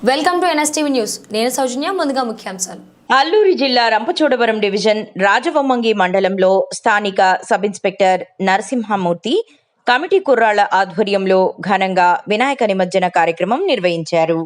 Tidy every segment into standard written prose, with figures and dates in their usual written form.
Welcome to NSTV news. నేను సౌజన్య. ముందుగా ముఖ్యాంశాలు. అల్లూరి జిల్లా రంపచోడవరం డివిజన్ రాజవొమ్మంగి మండలంలో స్థానిక సబ్ ఇన్స్పెక్టర్ నరసింహమూర్తి కమిటీ కుర్రాళ్ల ఆధ్వర్యంలో ఘనంగా వినాయక నిమజ్జన కార్యక్రమం నిర్వహించారు.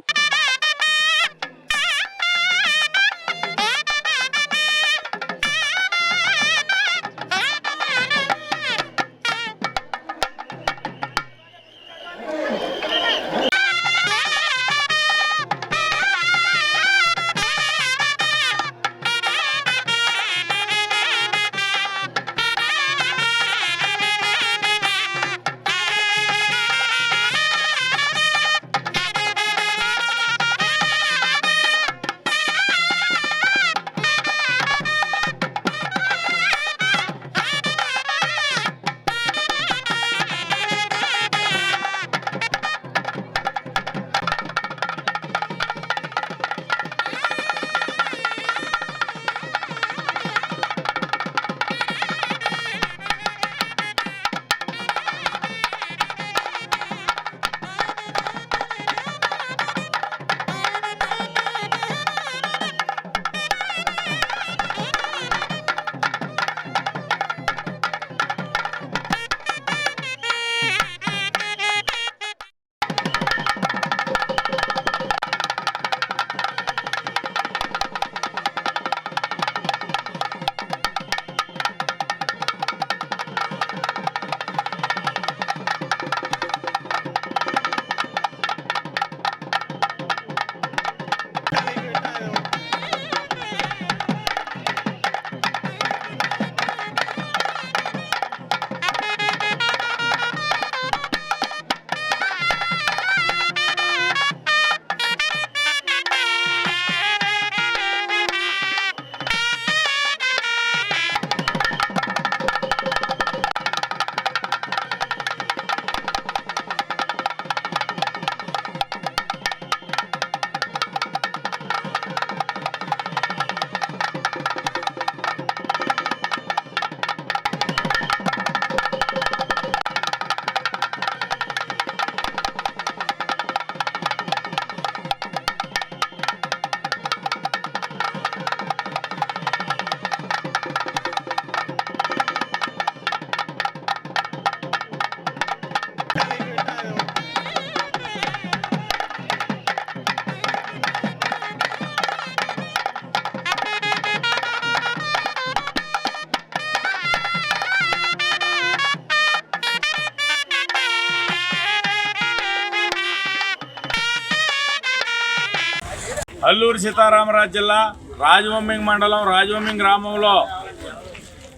అల్లూరి సీతారామరాజు జిల్లా రాజవొమ్మంగి మండలం రాజవొమ్మంగి గ్రామంలో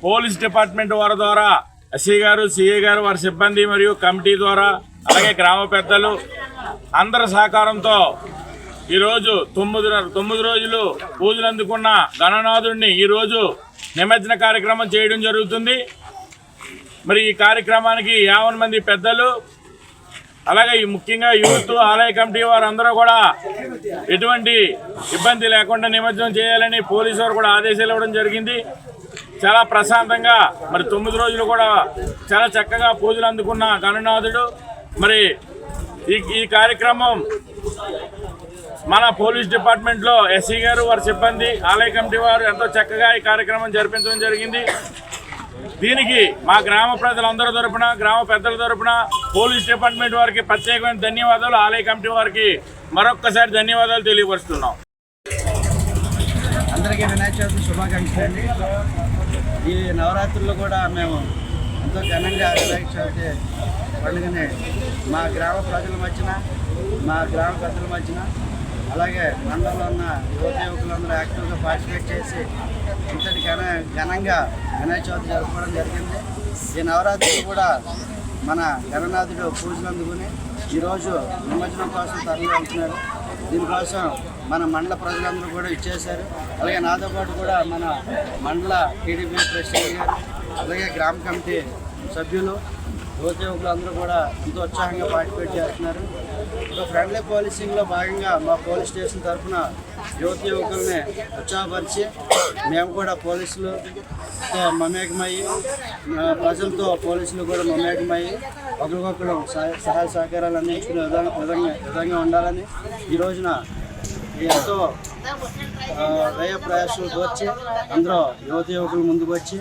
పోలీస్ డిపార్ట్మెంట్ వారి ద్వారా ఎస్సీ గారు, సిఐ గారు, వారి సిబ్బంది మరియు కమిటీ ద్వారా, అలాగే గ్రామ పెద్దలు అందరి సహకారంతో ఈరోజు 9 రోజులు పూజలు అందుకున్న గణనాథుడిని ఈరోజు నిమజ్జన కార్యక్రమం చేయడం జరుగుతుంది. మరి ఈ కార్యక్రమానికి 50 మంది పెద్దలు, అలాగే ముఖ్యంగా యూత్, ఆలయ కమిటీ వారు అందరూ కూడా ఎటువంటి ఇబ్బంది లేకుండా నిమజ్జనం చేయాలని పోలీసు వారు కూడా ఆదేశాలు ఇవ్వడం జరిగింది. చాలా ప్రశాంతంగా మరి 9 రోజులు కూడా చాలా చక్కగా పూజలు అందుకున్న గణనాథుడు. మరి ఈ కార్యక్రమం మన పోలీస్ డిపార్ట్మెంట్లో ఎస్సీ గారు, వారి సిబ్బంది, ఆలయ కమిటీ వారు ఎంతో చక్కగా ఈ కార్యక్రమం జరిపించడం జరిగింది. దీనికి మా గ్రామ ప్రజలందరి తరపున, గ్రామ పెద్దల తరపున పోలీస్ డిపార్ట్మెంట్ వారికి ప్రత్యేకమైన ధన్యవాదాలు, ఆలయ కమిటీ వారికి మరొక్కసారి ధన్యవాదాలు తెలియపరుస్తున్నాం. అందరికీ వినాయక చవితి శుభాకాంక్షలు అండి. ఈ నవరాత్రుల్లో కూడా మేము ఎంతో ఘనంగా వినాయక చవితి పండుగని మా గ్రామ ప్రజల మధ్యన, మా గ్రామ పెద్దల మధ్యన, అలాగే మండలంలో ఉన్న యువకులందరూ యాక్టివ్గా పార్టిసిపేట్ చేసి ఇంతటి ఘనంగా వినాయక చవితి జరుపుకోవడం జరిగింది. ఈ నవరాత్రులు కూడా మన గణనాథుడు పూజలు అందుకుని ఈరోజు నిమజ్జనం కోసం తరలి వెళ్తున్నారు. దీనికోసం మన మండల ప్రజలందరూ కూడా ఇచ్చేశారు. అలాగే నాతో పాటు కూడా మన మండల టీడీపీ ప్రెసిడెంట్ గారు, అలాగే గ్రామ కమిటీ సభ్యులు, యువకులు అందరూ కూడా ఎంతో ఉత్సాహంగా పార్టిసిపేట్ చేస్తున్నారు. ఒక ఫ్రెండ్లీ పోలీసింగ్లో భాగంగా మా పోలీస్ స్టేషన్ తరఫున యువకుల్ని ఉత్సాహపరిచి మేము కూడా పోలీసులతో మమేకమయ్యి, ప్రజలతో పోలీసులు కూడా మమేకమయ్యి ఒకరికొకరు సహాయ సహకారాలు అందించుకునే విధంగా ఉండాలని ఈ రోజున ఎంతో వ్యయ ప్రయాసాలు వచ్చి అందరూ యువకులు ముందుకు వచ్చి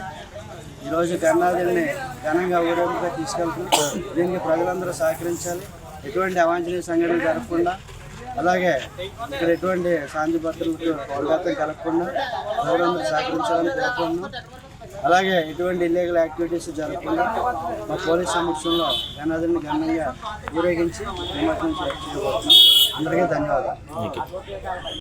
ఈరోజు గన్నాథుడిని ఘనంగా ఊరేగింపుగా తీసుకెళ్తున్నాం. దీనికి ప్రజలందరూ సహకరించాలి. ఎటువంటి అవాంఛనీయ సంఘటనలు జరగకుండా, అలాగే ఇక్కడ ఎటువంటి శాంతి భద్రతలకు అవగాహన కలగకుండా ప్రజలందరూ సహకరించాలని కోరుకుంటున్నాం. అలాగే ఎటువంటి ఇల్లీగల్ యాక్టివిటీస్ జరగకుండా మా పోలీస్ సమక్షంలో గన్నాథుడిని ఘనంగా ఊరేగించి నిమజ్జనం చేయబోతున్నాం. అందరికీ ధన్యవాదాలు.